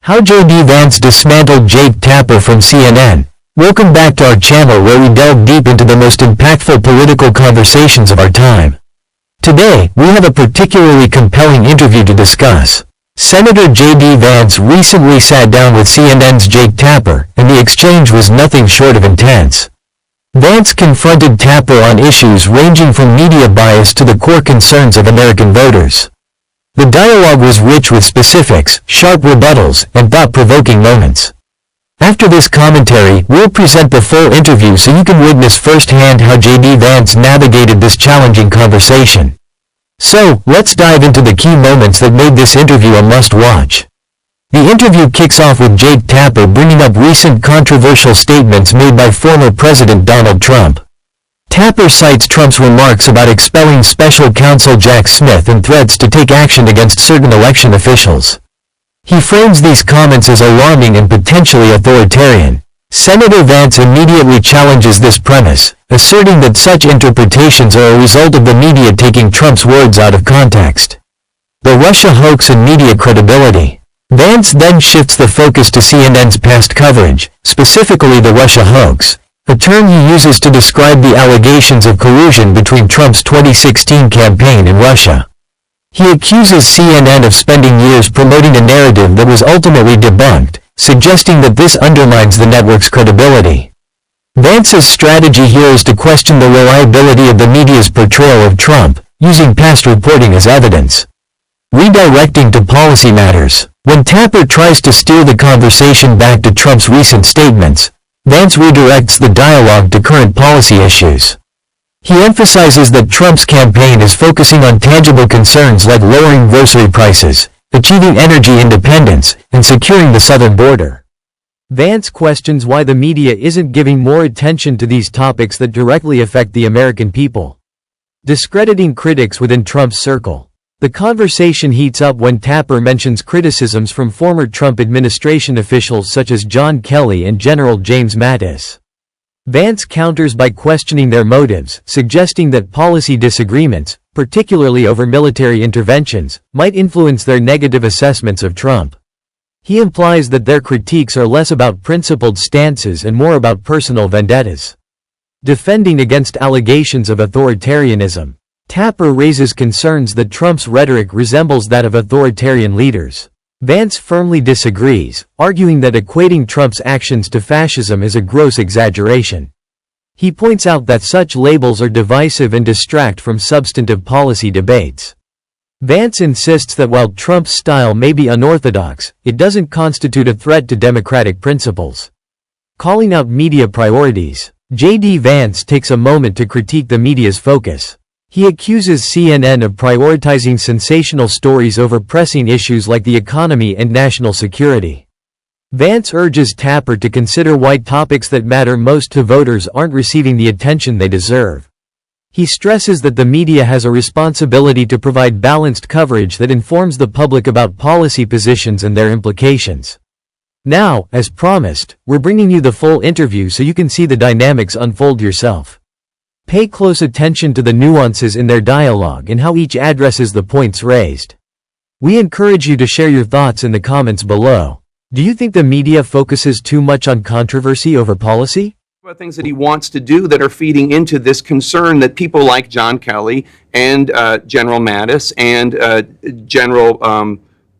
How JDVance dismantled Jake Tapper from CNN. Welcome back to our channel where we delve deep into the most impactful political conversations of our time. Today, we have a particularly compelling interview to discuss. Senator J.D. Vance recently sat down with CNN's Jake Tapper, and the exchange was nothing short of intense. Vance confronted Tapper on issues ranging from media bias to the core concerns of American voters. The dialogue was rich with specifics, sharp rebuttals, and thought-provoking moments. After this commentary, we'll present the full interview so you can witness firsthand how J.D. Vance navigated this challenging conversation. So, let's dive into the key moments that made this interview a must-watch. The interview kicks off with Jake Tapper bringing up recent controversial statements made by former President Donald Trump. Tapper cites Trump's remarks about expelling Special Counsel Jack Smith and threats to take action against certain election officials. He frames these comments as alarming and potentially authoritarian. Senator Vance immediately challenges this premise, asserting that such interpretations are a result of the media taking Trump's words out of context. The Russia hoax and media credibility. Vance then shifts the focus to CNN's past coverage, specifically the Russia hoax, a term he uses to describe the allegations of collusion between Trump's 2016 campaign and Russia. He accuses CNN of spending years promoting a narrative that was ultimately debunked, suggesting that this undermines the network's credibility. Vance's strategy here is to question the reliability of the media's portrayal of Trump, using past reporting as evidence. Redirecting to policy matters. When Tapper tries to steer the conversation back to Trump's recent statements, Vance redirects the dialogue to current policy issues. He emphasizes that Trump's campaign is focusing on tangible concerns like lowering grocery prices, achieving energy independence, and securing the southern border. Vance questions why the media isn't giving more attention to these topics that directly affect the American people. Discrediting critics within Trump's circle. The conversation heats up when Tapper mentions criticisms from former Trump administration officials such as John Kelly and General James Mattis. Vance counters by questioning their motives, suggesting that policy disagreements, particularly over military interventions, might influence their negative assessments of Trump. He implies that their critiques are less about principled stances and more about personal vendettas. Defending against allegations of authoritarianism. Tapper raises concerns that Trump's rhetoric resembles that of authoritarian leaders. Vance firmly disagrees, arguing that equating Trump's actions to fascism is a gross exaggeration. He points out that such labels are divisive and distract from substantive policy debates. Vance insists that while Trump's style may be unorthodox, it doesn't constitute a threat to democratic principles. Calling out media priorities. J.D. Vance takes a moment to critique the media's focus. He accuses CNN of prioritizing sensational stories over pressing issues like the economy and national security. Vance urges Tapper to consider why topics that matter most to voters aren't receiving the attention they deserve. He stresses that the media has a responsibility to provide balanced coverage that informs the public about policy positions and their implications. Now, as promised, we're bringing you the full interview so you can see the dynamics unfold yourself. Pay close attention to the nuances in their dialogue and how each addresses the points raised. We encourage you to share your thoughts in the comments below. Do you think the media focuses too much on controversy over policy? About things that he wants to do that are feeding into this concern that people like John Kelly and General Mattis and General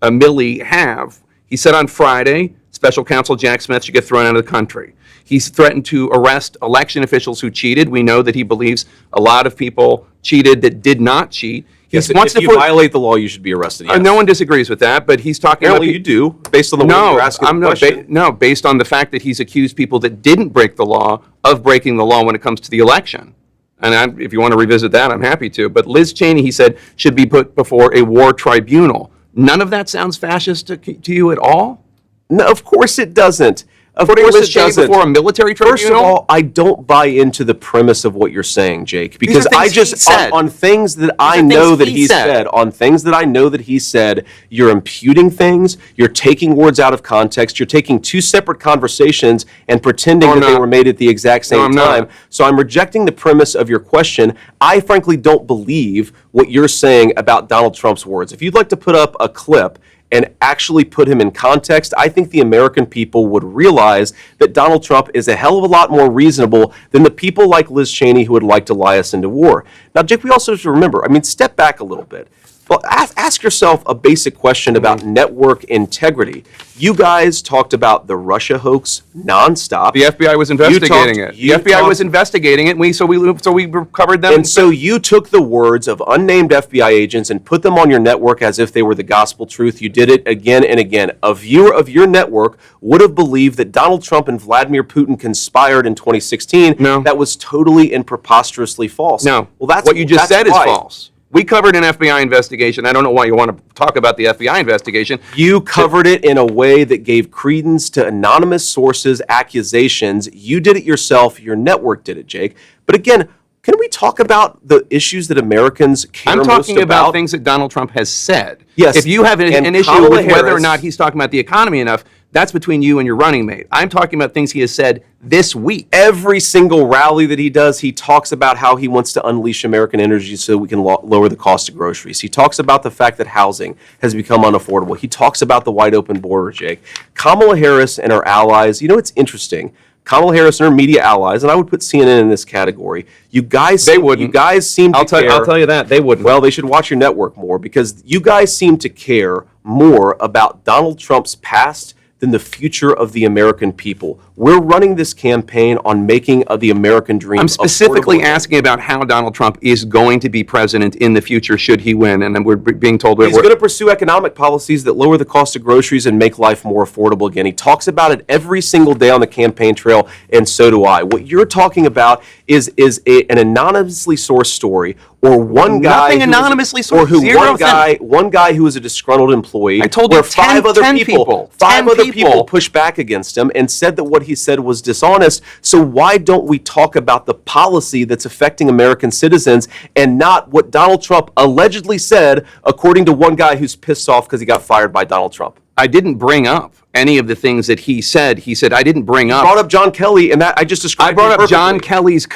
Milley have. He said on Friday, Special Counsel Jack Smith should get thrown out of the country. He's threatened to arrest election officials who cheated. We know that he believes a lot of people cheated that did not cheat. Yes, if you violate the law, you should be arrested. Yes. No one disagrees with that, but he's talking Apparently you do, based on the way you're asking the question. No, based on the fact that he's accused people that didn't break the law of breaking the law when it comes to the election. And if you want to revisit that, I'm happy to. But Liz Cheney, he said, should be put before a war tribunal. None of that sounds fascist to you at all? No, of course it doesn't. Of Putting course Liz it Cheney doesn't. before a military tribunal? First of all, I don't buy into the premise of what you're saying, Jake, because I just on things that I know that he said, on things that I know that he said, you're imputing things, you're taking words out of context, you're taking two separate conversations and pretending that they were made at the exact same time. So I'm rejecting the premise of your question. I frankly don't believe what you're saying about Donald Trump's words. If you'd like to put up a clip and actually put him in context, I think the American people would realize that Donald Trump is a hell of a lot more reasonable than the people like Liz Cheney who would like to lie us into war. Now, Jake, we also have to remember, step back a little bit. Well, ask yourself a basic question about network integrity. You guys talked about the Russia hoax nonstop. The FBI was investigating it. The FBI was investigating it, and so we covered them. And so you took the words of unnamed FBI agents and put them on your network as if they were the gospel truth. You did it again and again. A viewer of your network would have believed that Donald Trump and Vladimir Putin conspired in 2016. No. That was totally and preposterously false. No. Well, that's what you just said is why. false. We covered an FBI investigation. I don't know why you want to talk about the FBI investigation. You covered it in a way that gave credence to anonymous sources' accusations. You did it yourself. Your network did it, Jake. But again, can we talk about the issues that Americans care most about? I'm talking about things that Donald Trump has said. Yes. If you have an issue with whether or not he's talking about the economy enough, that's between you and your running mate. I'm talking about things he has said this week. Every single rally that he does, he talks about how he wants to unleash American energy so we can lower the cost of groceries. He talks about the fact that housing has become unaffordable. He talks about the wide open border, Jake. Kamala Harris and her allies, it's interesting. Kamala Harris and her media allies, and I would put CNN in this category. You guys seem to care. I'll tell you that. They wouldn't. Well, they should watch your network more because you guys seem to care more about Donald Trump's past than the future of the American people. We're running this campaign on making the American dream. I'm specifically asking about how Donald Trump is going to be president in the future should he win, and then we're being told he's going to pursue economic policies that lower the cost of groceries and make life more affordable again. He talks about it every single day on the campaign trail, and so do I. What you're talking about is an anonymously sourced story, or one guy nothing anonymously sourced. Or one guy who is a disgruntled employee. I told you five other people pushed back against him and said that what he said was dishonest. So why don't we talk about the policy that's affecting American citizens and not what Donald Trump allegedly said, according to one guy who's pissed off because he got fired by Donald Trump? I didn't bring up any of the things that he said. He said I didn't bring up. You brought up John Kelly, and that I just described. I brought up John Kelly's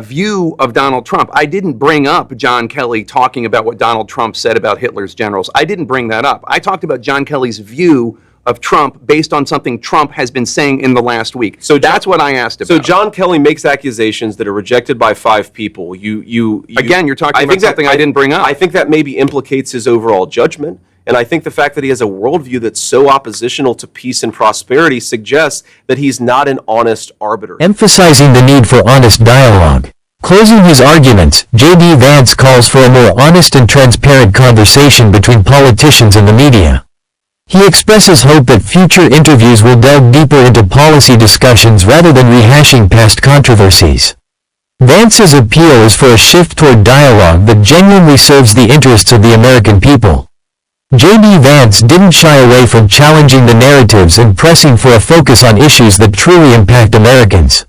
view of Donald Trump. I didn't bring up John Kelly talking about what Donald Trump said about Hitler's generals. I didn't bring that up. I talked about John Kelly's view of Trump based on something Trump has been saying in the last week. So that's what I asked about. So John Kelly makes accusations that are rejected by 5 people. Again, you're talking about something I didn't bring up. I think that maybe implicates his overall judgment. And I think the fact that he has a worldview that's so oppositional to peace and prosperity suggests that he's not an honest arbiter. Emphasizing the need for honest dialogue. Closing his arguments, J.D. Vance calls for a more honest and transparent conversation between politicians and the media. He expresses hope that future interviews will delve deeper into policy discussions rather than rehashing past controversies. Vance's appeal is for a shift toward dialogue that genuinely serves the interests of the American people. J.D. Vance didn't shy away from challenging the narratives and pressing for a focus on issues that truly impact Americans.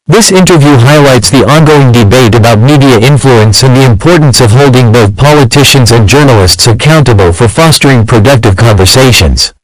This interview highlights the ongoing debate about media influence and the importance of holding both politicians and journalists accountable for fostering productive conversations.